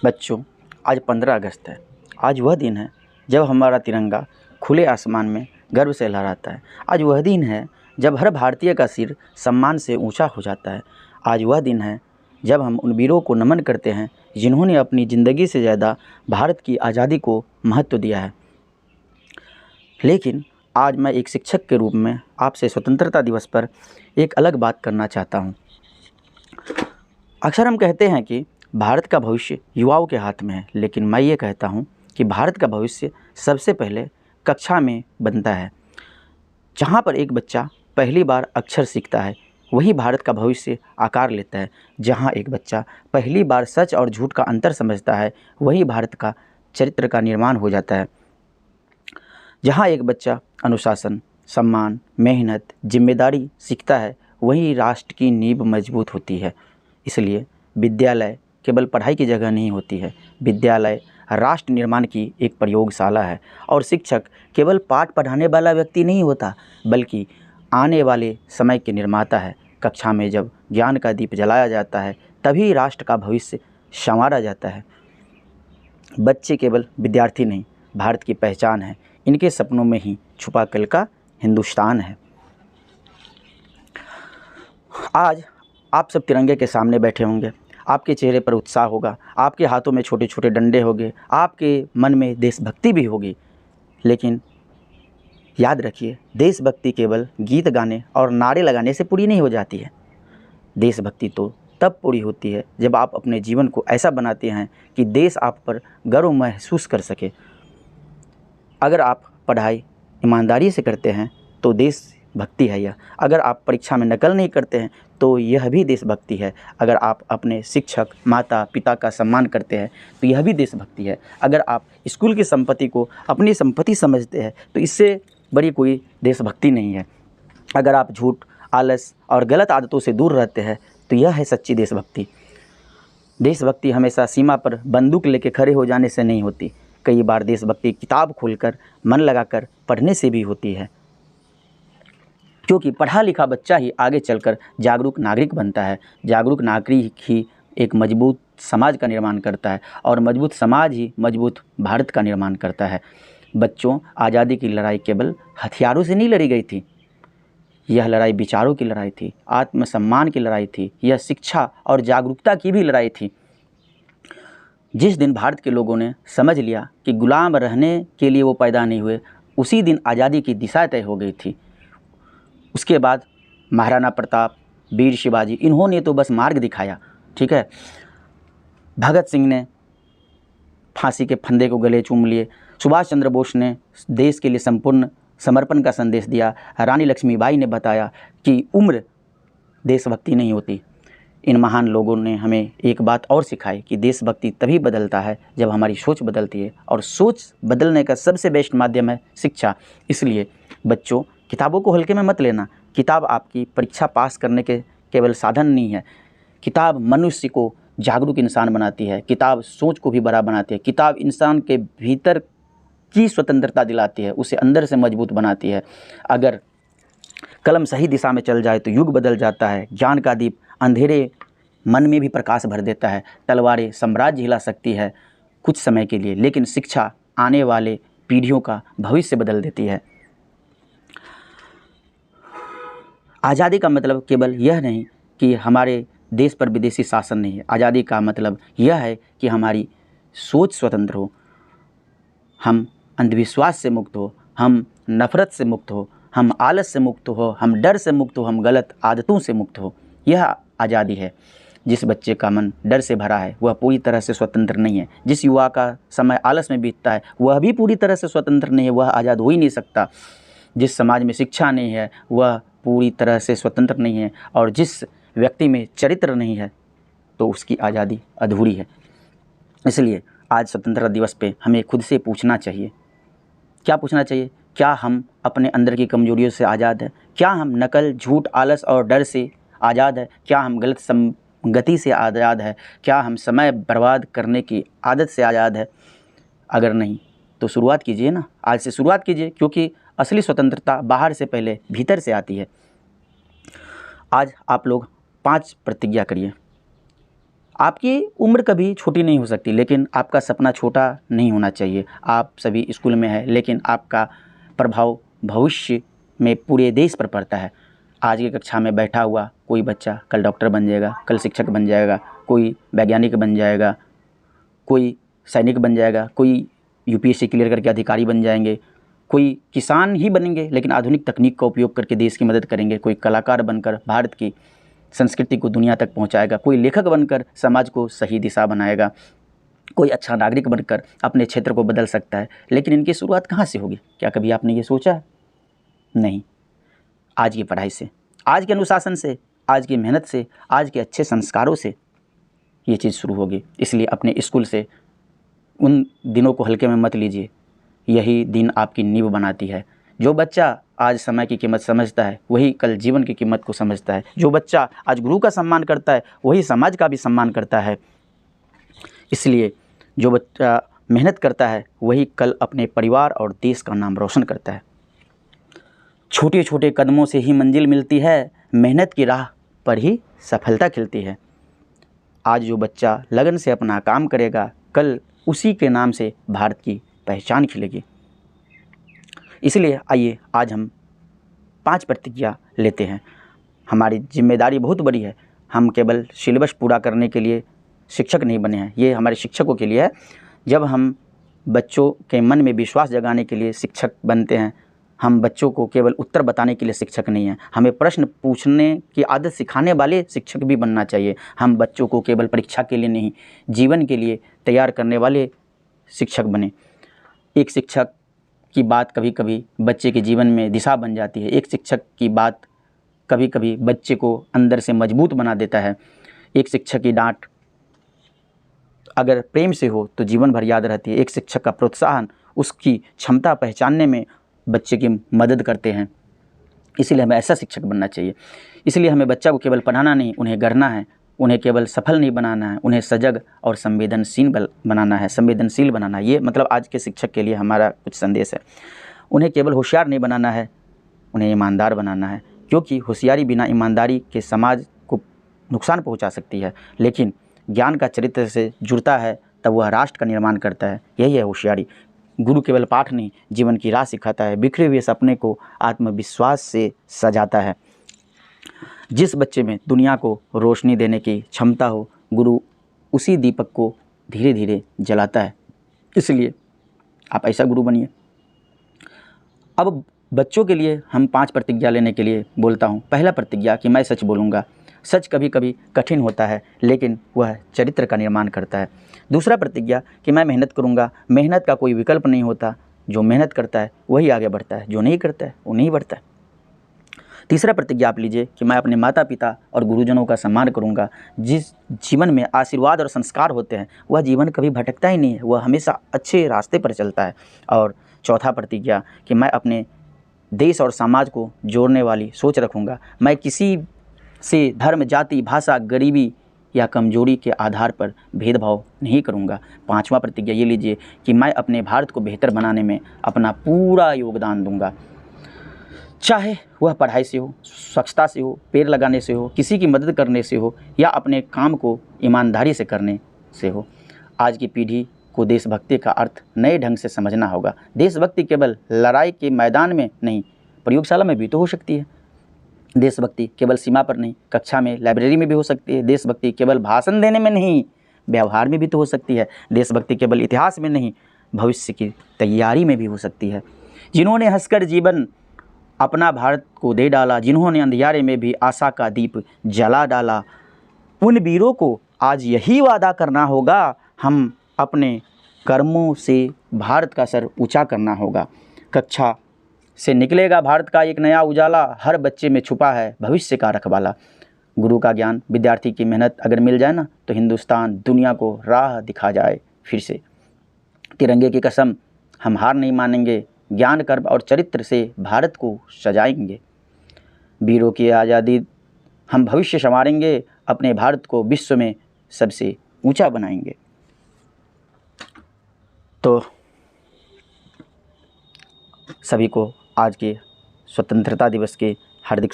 बच्चों, आज 15 अगस्त है। आज वह दिन है जब हमारा तिरंगा खुले आसमान में गर्व से लहराता है। आज वह दिन है जब हर भारतीय का सिर सम्मान से ऊंचा हो जाता है। आज वह दिन है जब हम उन वीरों को नमन करते हैं जिन्होंने अपनी ज़िंदगी से ज़्यादा भारत की आज़ादी को महत्व दिया है। लेकिन आज मैं एक शिक्षक के रूप में आपसे स्वतंत्रता दिवस पर एक अलग बात करना चाहता हूँ। अक्सर हम कहते हैं कि भारत का भविष्य युवाओं के हाथ में है, लेकिन मैं ये कहता हूँ कि भारत का भविष्य सबसे पहले कक्षा में बनता है। जहाँ पर एक बच्चा पहली बार अक्षर सीखता है वही भारत का भविष्य आकार लेता है। जहाँ एक बच्चा पहली बार सच और झूठ का अंतर समझता है वही भारत का चरित्र का निर्माण हो जाता है। जहाँ एक बच्चा अनुशासन, सम्मान, मेहनत, जिम्मेदारी सीखता है वही राष्ट्र की नींव मजबूत होती है। इसलिए विद्यालय केवल पढ़ाई की जगह नहीं होती है, विद्यालय राष्ट्र निर्माण की एक प्रयोगशाला है। और शिक्षक केवल पाठ पढ़ाने वाला व्यक्ति नहीं होता, बल्कि आने वाले समय के निर्माता है। कक्षा में जब ज्ञान का दीप जलाया जाता है तभी राष्ट्र का भविष्य संवारा जाता है। बच्चे केवल विद्यार्थी नहीं, भारत की पहचान है। इनके सपनों में ही छुपा कल का हिंदुस्तान है। आज आप सब तिरंगे के सामने बैठे होंगे, आपके चेहरे पर उत्साह होगा, आपके हाथों में छोटे छोटे डंडे होंगे, आपके मन में देशभक्ति भी होगी। लेकिन याद रखिए, देशभक्ति केवल गीत गाने और नारे लगाने से पूरी नहीं हो जाती है। देशभक्ति तो तब पूरी होती है जब आप अपने जीवन को ऐसा बनाते हैं कि देश आप पर गर्व महसूस कर सके। अगर आप पढ़ाई ईमानदारी से करते हैं तो देशभक्ति है यह। अगर आप परीक्षा में नकल नहीं करते हैं तो यह भी देशभक्ति है। अगर आप अपने शिक्षक, माता पिता का सम्मान करते हैं तो यह भी देशभक्ति है। अगर आप स्कूल की संपत्ति को अपनी संपत्ति समझते हैं तो इससे बड़ी कोई देशभक्ति नहीं है। अगर आप झूठ, आलस और गलत आदतों से दूर रहते हैं तो यह है सच्ची देशभक्ति। देशभक्ति हमेशा सीमा पर बंदूक लेकर खड़े हो जाने से नहीं होती। कई बार देशभक्ति किताब खोलकर, मन लगाकर पढ़ने से भी होती है, क्योंकि पढ़ा लिखा बच्चा ही आगे चलकर जागरूक नागरिक बनता है। जागरूक नागरिक ही एक मजबूत समाज का निर्माण करता है और मजबूत समाज ही मजबूत भारत का निर्माण करता है। बच्चों, आज़ादी की लड़ाई केवल हथियारों से नहीं लड़ी गई थी, यह लड़ाई विचारों की लड़ाई थी, आत्मसम्मान की लड़ाई थी, यह शिक्षा और जागरूकता की भी लड़ाई थी। जिस दिन भारत के लोगों ने समझ लिया कि गुलाम रहने के लिए वो पैदा नहीं हुए, उसी दिन आज़ादी की दिशा तय हो गई थी। उसके बाद महाराणा प्रताप, वीर शिवाजी, इन्होंने तो बस मार्ग दिखाया, ठीक है। भगत सिंह ने फांसी के फंदे को गले चूम लिए। सुभाष चंद्र बोस ने देश के लिए संपूर्ण समर्पण का संदेश दिया। रानी लक्ष्मीबाई ने बताया कि उम्र देशभक्ति नहीं होती। इन महान लोगों ने हमें एक बात और सिखाई कि देशभक्ति तभी बदलता है जब हमारी सोच बदलती है, और सोच बदलने का सबसे बेस्ट माध्यम है शिक्षा। इसलिए बच्चों, किताबों को हल्के में मत लेना। किताब आपकी परीक्षा पास करने के केवल साधन नहीं है। किताब मनुष्य को जागरूक इंसान बनाती है, किताब सोच को भी बड़ा बनाती है, किताब इंसान के भीतर की स्वतंत्रता दिलाती है, उसे अंदर से मजबूत बनाती है। अगर कलम सही दिशा में चल जाए तो युग बदल जाता है। ज्ञान का दीप अंधेरे मन में भी प्रकाश भर देता है। तलवारें साम्राज्य हिला सकती है कुछ समय के लिए, लेकिन शिक्षा आने वाले पीढ़ियों का भविष्य बदल देती है। आज़ादी का मतलब केवल यह नहीं कि हमारे देश पर विदेशी शासन नहीं है। आज़ादी का मतलब यह है कि हमारी सोच स्वतंत्र हो, हम अंधविश्वास से मुक्त हो, हम नफ़रत से मुक्त हो, हम आलस से मुक्त हो, हम डर से मुक्त हो, हम गलत आदतों से मुक्त हो। यह आज़ादी है। जिस बच्चे का मन डर से भरा है वह पूरी तरह से स्वतंत्र नहीं है। जिस युवा का समय आलस में बीतता है वह भी पूरी तरह से स्वतंत्र नहीं है, वह आज़ाद हो ही नहीं सकता। जिस समाज में शिक्षा नहीं है वह पूरी तरह से स्वतंत्र नहीं है, और जिस व्यक्ति में चरित्र नहीं है तो उसकी आज़ादी अधूरी है। इसलिए आज स्वतंत्रता दिवस पे हमें खुद से पूछना चाहिए, क्या पूछना चाहिए? क्या हम अपने अंदर की कमजोरियों से आज़ाद हैं? क्या हम नकल, झूठ, आलस और डर से आज़ाद है? क्या हम गलत संगति से आज़ाद है? क्या हम समय बर्बाद करने की आदत से आज़ाद है? अगर नहीं तो शुरुआत कीजिए ना, आज से शुरुआत कीजिए, क्योंकि असली स्वतंत्रता बाहर से पहले भीतर से आती है। आज आप लोग 5 प्रतिज्ञा करिए। आपकी उम्र कभी छोटी नहीं हो सकती, लेकिन आपका सपना छोटा नहीं होना चाहिए। आप सभी स्कूल में हैं, लेकिन आपका प्रभाव भविष्य में पूरे देश पर पड़ता है। आज की कक्षा में बैठा हुआ कोई बच्चा कल डॉक्टर बन जाएगा, कल शिक्षक बन जाएगा, कोई वैज्ञानिक बन जाएगा, कोई सैनिक बन जाएगा, कोई यूपीएससी क्लियर करके अधिकारी बन जाएंगे, कोई किसान ही बनेंगे लेकिन आधुनिक तकनीक का उपयोग करके देश की मदद करेंगे, कोई कलाकार बनकर भारत की संस्कृति को दुनिया तक पहुंचाएगा, कोई लेखक बनकर समाज को सही दिशा बनाएगा, कोई अच्छा नागरिक बनकर अपने क्षेत्र को बदल सकता है। लेकिन इनकी शुरुआत कहाँ से होगी? क्या कभी आपने ये सोचा? नहीं। आज की पढ़ाई से, आज के अनुशासन से, आज की मेहनत से, आज के अच्छे संस्कारों से ये चीज़ शुरू होगी। इसलिए अपने स्कूल से उन दिनों को हल्के में मत लीजिए। यही दिन आपकी नींव बनाती है। जो बच्चा आज समय की कीमत समझता है वही कल जीवन की कीमत को समझता है। जो बच्चा आज गुरु का सम्मान करता है वही समाज का भी सम्मान करता है। इसलिए जो बच्चा मेहनत करता है वही कल अपने परिवार और देश का नाम रोशन करता है। छोटे छोटे कदमों से ही मंजिल मिलती है, मेहनत की राह पर ही सफलता खिलती है। आज जो बच्चा लगन से अपना काम करेगा कल उसी के नाम से भारत की पहचान खिलेगी। इसलिए आइए आज हम 5 प्रतिज्ञा लेते हैं। हमारी जिम्मेदारी बहुत बड़ी है। हम केवल सिलेबस पूरा करने के लिए शिक्षक नहीं बने हैं, ये हमारे शिक्षकों के लिए है। जब हम बच्चों के मन में विश्वास जगाने के लिए शिक्षक बनते हैं, हम बच्चों को केवल उत्तर बताने के लिए शिक्षक नहीं हैं, हमें प्रश्न पूछने की आदत सिखाने वाले शिक्षक भी बनना चाहिए। हम बच्चों को केवल परीक्षा के लिए नहीं, जीवन के लिए तैयार करने वाले शिक्षक बने। एक शिक्षक की बात कभी कभी बच्चे के जीवन में दिशा बन जाती है। एक शिक्षक की बात कभी कभी बच्चे को अंदर से मजबूत बना देता है। एक शिक्षक की डांट अगर प्रेम से हो तो जीवन भर याद रहती है। एक शिक्षक का प्रोत्साहन उसकी क्षमता पहचानने में बच्चे की मदद करते हैं। इसीलिए हमें ऐसा शिक्षक बनना चाहिए। इसलिए हमें बच्चा को केवल पढ़ाना नहीं, उन्हें गढ़ना है। उन्हें केवल सफल नहीं बनाना है, उन्हें सजग और संवेदनशील बनाना है, संवेदनशील बनाना है। ये मतलब आज के शिक्षक के लिए हमारा कुछ संदेश है। उन्हें केवल होशियार नहीं बनाना है, उन्हें ईमानदार बनाना है। क्योंकि होशियारी बिना ईमानदारी के समाज को नुकसान पहुंचा सकती है, लेकिन ज्ञान का चरित्र से जुड़ता है तब वह राष्ट्र का निर्माण करता है। यही है होशियारी। गुरु केवल पाठ नहीं, जीवन की राह सिखाता है, बिखरे हुए सपने को आत्मविश्वास से सजाता है। जिस बच्चे में दुनिया को रोशनी देने की क्षमता हो, गुरु उसी दीपक को धीरे धीरे जलाता है। इसलिए आप ऐसा गुरु बनिए। अब बच्चों के लिए हम 5 प्रतिज्ञा लेने के लिए बोलता हूँ। पहला प्रतिज्ञा कि मैं सच बोलूँगा। सच कभी कभी कठिन होता है, लेकिन वह चरित्र का निर्माण करता है। दूसरा प्रतिज्ञा कि मैं मेहनत करूँगा। मेहनत का कोई विकल्प नहीं होता। जो मेहनत करता है वही आगे बढ़ता है, जो नहीं करता है वो नहीं बढ़ता है। तीसरा प्रतिज्ञा आप लीजिए कि मैं अपने माता पिता और गुरुजनों का सम्मान करूँगा। जिस जीवन में आशीर्वाद और संस्कार होते हैं वह जीवन कभी भटकता ही नहीं है, वह हमेशा अच्छे रास्ते पर चलता है। और चौथा प्रतिज्ञा कि मैं अपने देश और समाज को जोड़ने वाली सोच रखूँगा। मैं किसी से धर्म, जाति, भाषा, गरीबी या कमजोरी के आधार पर भेदभाव नहीं करूँगा। पांचवा प्रतिज्ञा ये लीजिए कि मैं अपने भारत को बेहतर बनाने में अपना पूरा योगदान दूंगा। चाहे वह पढ़ाई से हो, स्वच्छता से हो, पेड़ लगाने से हो, किसी की मदद करने से हो या अपने काम को ईमानदारी से करने से हो। आज की पीढ़ी को देशभक्ति का अर्थ नए ढंग से समझना होगा। देशभक्ति केवल लड़ाई के मैदान में नहीं, प्रयोगशाला में भी तो हो सकती है। देशभक्ति केवल सीमा पर नहीं, कक्षा में, लाइब्रेरी में भी हो सकती है। देशभक्ति केवल भाषण देने में नहीं, व्यवहार में भी तो हो सकती है। देशभक्ति केवल इतिहास में नहीं, भविष्य की तैयारी में भी हो सकती है। जिन्होंने हंसकर जीवन अपना भारत को दे डाला, जिन्होंने अंधियारे में भी आशा का दीप जला डाला, उन वीरों को आज यही वादा करना होगा, हम अपने कर्मों से भारत का सर ऊंचा करना होगा। कक्षा से निकलेगा भारत का एक नया उजाला, हर बच्चे में छुपा है भविष्य का रखवाला। गुरु का ज्ञान, विद्यार्थी की मेहनत अगर मिल जाए ना तो हिंदुस्तान दुनिया को राह दिखा जाए फिर से। तिरंगे की कसम, हम हार नहीं मानेंगे, ज्ञान, कर्म और चरित्र से भारत को सजाएंगे। वीरों की आज़ादी हम भविष्य संवारेंगे, अपने भारत को विश्व में सबसे ऊंचा बनाएंगे। तो सभी को आज के स्वतंत्रता दिवस के हार्दिक